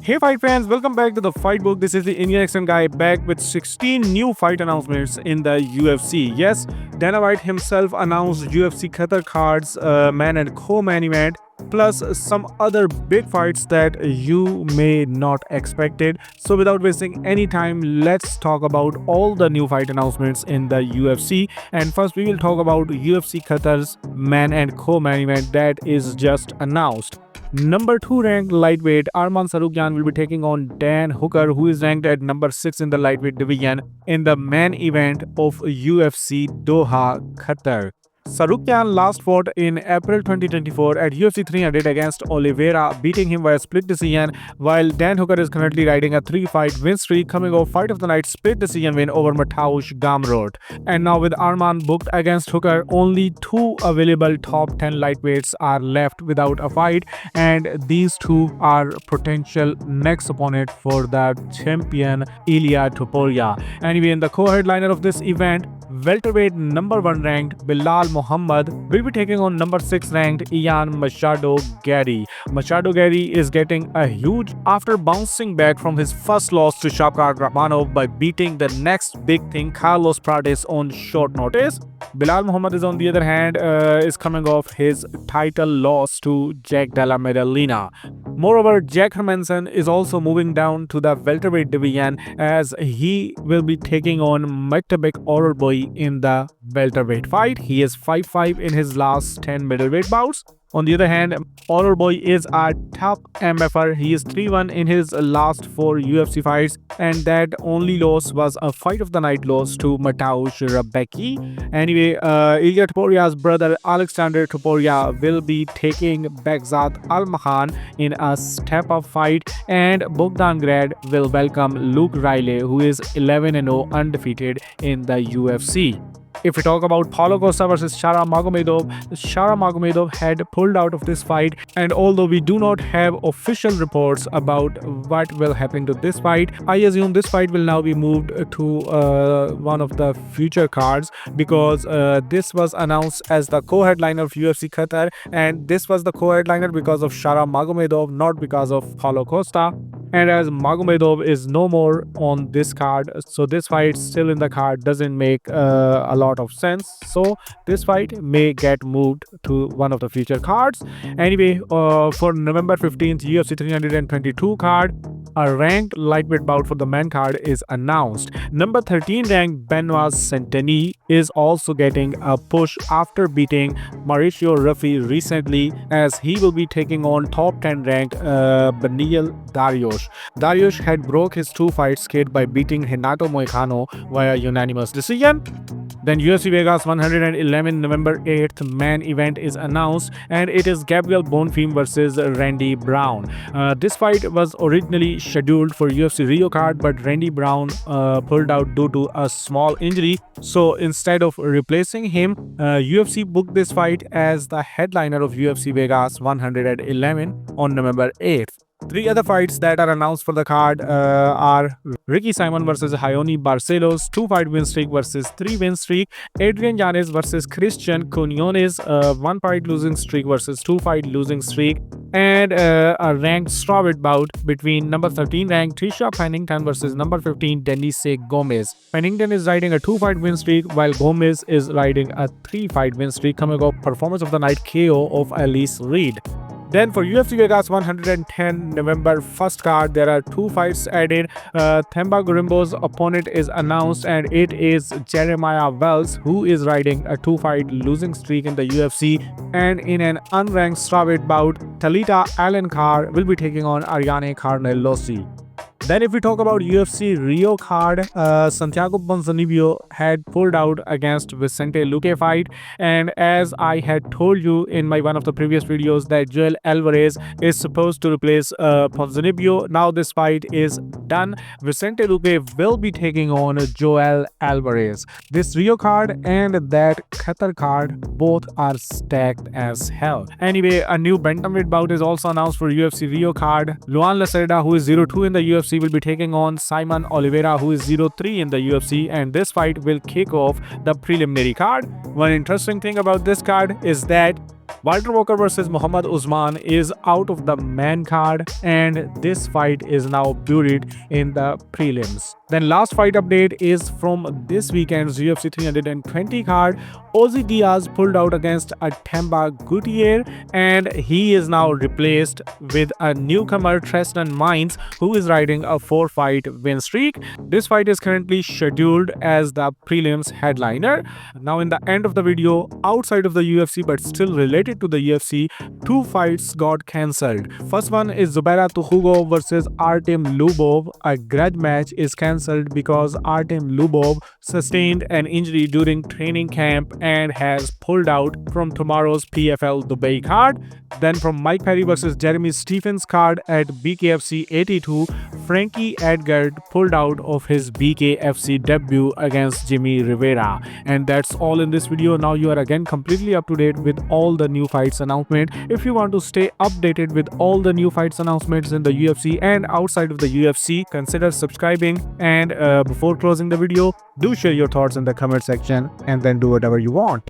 Hey fight fans, welcome back to the Fight Book. This is the Indian accent guy back with 16 new fight announcements in the UFC. Yes, Dana White himself announced UFC Qatar cards, man and co-main event, plus some other big fights that you may not expected. So without wasting any time, let's talk about all the new fight announcements in the UFC. And first we will talk about UFC Qatar's man and co-main event that is just announced. Number 2 ranked lightweight Arman Tsarukyan will be taking on Dan Hooker, who is ranked at number 6 in the lightweight division in the main event of UFC Doha, Qatar. Tsarukyan last fought in April 2024 at UFC 300 against Oliveira, beating him via split decision, while Dan Hooker is currently riding a 3-fight win streak, coming off fight of the night split decision win over Mateusz Gamrot. And now with Arman booked against Hooker, only 2 available top 10 lightweights are left without a fight, and these 2 are potential next opponent for the champion Ilia Topuria. Anyway, in the co-headliner of this event, welterweight number 1 ranked Bilal Muhammad will be taking on number 6 ranked Ian Machado Gary. Machado Gary is getting a huge after bouncing back from his first loss to Shavkat Rakhmonov by beating the next big thing Carlos Prates on short notice. Bilal Muhammad is on the other hand is coming off his title loss to Jack Della Maddalena. Moreover, Jack Hermanson is also moving down to the welterweight division as he will be taking on Makhachev Boy in the welterweight fight. He is 5-5 in his last 10 middleweight bouts. On the other hand, Boy is a top MFR. He is 3-1 in his last 4 UFC fights, and that only loss was a fight of the night loss to Mateusz Rebecki. Anyway, Ilia Topuria's brother Alexander Topuria will be taking Begzat Almakhan in a step-up fight, and Bogdan Grad will welcome Luke Riley, who is 11-0 undefeated in the UFC. If we talk about Paulo Costa versus Shara Magomedov had pulled out of this fight, and although we do not have official reports about what will happen to this fight, I assume this fight will now be moved to one of the future cards, because this was announced as the co-headliner of UFC Qatar, and this was the co-headliner because of Shara Magomedov, not because of Paulo Costa. And as Magomedov is no more on this card, so this fight still in the card doesn't make a lot of sense. So this fight may get moved to one of the future cards. Anyway, for November 15th UFC 322 card, a ranked lightweight bout for the main card is announced. Number 13 ranked Benoit Saint-Denis is also getting a push after beating Mauricio Ruffi recently, as he will be taking on top 10 ranked Beneil Dariush. Dariush had broke his 2-fight skid by beating Renato Moicano via unanimous decision. Then UFC Vegas 111 November 8th main event is announced, and it is Gabriel Bonfim versus Randy Brown. This fight was originally scheduled for UFC Rio card, but Randy Brown pulled out due to a small injury. So instead of replacing him, UFC booked this fight as the headliner of UFC Vegas 111 on November 8th. 3 other fights that are announced for the card are Ricky Simon versus Hayoni Barcelos, 2-fight win streak versus 3 win streak. Adrian Yanez versus Christian Quinones, 1-fight losing streak versus 2-fight losing streak. And a ranked strawweight bout between number 13 ranked Trisha Pennington versus number 15 Denise Gomez. Pennington is riding a 2-fight win streak, while Gomez is riding a 3-fight win streak, coming off performance of the night KO of Alice Reed. Then for UFC Vegas 110 November 1st card, there are 2 fights added. Themba Gorimbo's opponent is announced, and it is Jeremiah Wells, who is riding a 2-fight losing streak in the UFC. And in an unranked strawweight bout, Talita Alenkar will be taking on Ariane Carnelossi. Then if we talk about UFC Rio card, Santiago Ponzinibbio had pulled out against Vicente Luque fight, and as I had told you in my one of the previous videos that Joel Alvarez is supposed to replace Ponzinibbio, now this fight is done. Vicente Luque will be taking on Joel Alvarez. This Rio card and that Qatar card both are stacked as hell. Anyway, a new bantamweight bout is also announced for UFC Rio card. Luan Lacerda, who is 0-2 in the UFC, will be taking on Simon Oliveira, who is 0-3 in the UFC, and this fight will kick off the preliminary card. One interesting thing about this card is that Walter Walker versus Muhammad Usman is out of the main card, and this fight is now buried in the prelims. Then last fight update is from this weekend's UFC 320 card. Ozzy Diaz pulled out against Atemba Gutierrez, and he is now replaced with a newcomer, Tristan Mines, who is riding a 4-fight win streak. This fight is currently scheduled as the prelims headliner. Now in the end of the video, outside of the UFC but still related to the UFC, 2 fights got cancelled. First one is Zubaira Tukhugov versus Artem Lubov. A grudge match is cancelled because Artem Lubov sustained an injury during training camp and has pulled out from tomorrow's PFL Dubai card. Then from Mike Perry versus Jeremy Stephens card at BKFC 82, Frankie Edgar pulled out of his BKFC debut against Jimmy Rivera. And that's all in this video. Now you are again completely up to date with all the new fights announcement. If you want to stay updated with all the new fights announcements in the UFC and outside of the UFC, consider subscribing. And before closing the video, do share your thoughts in the comment section and then do whatever you want.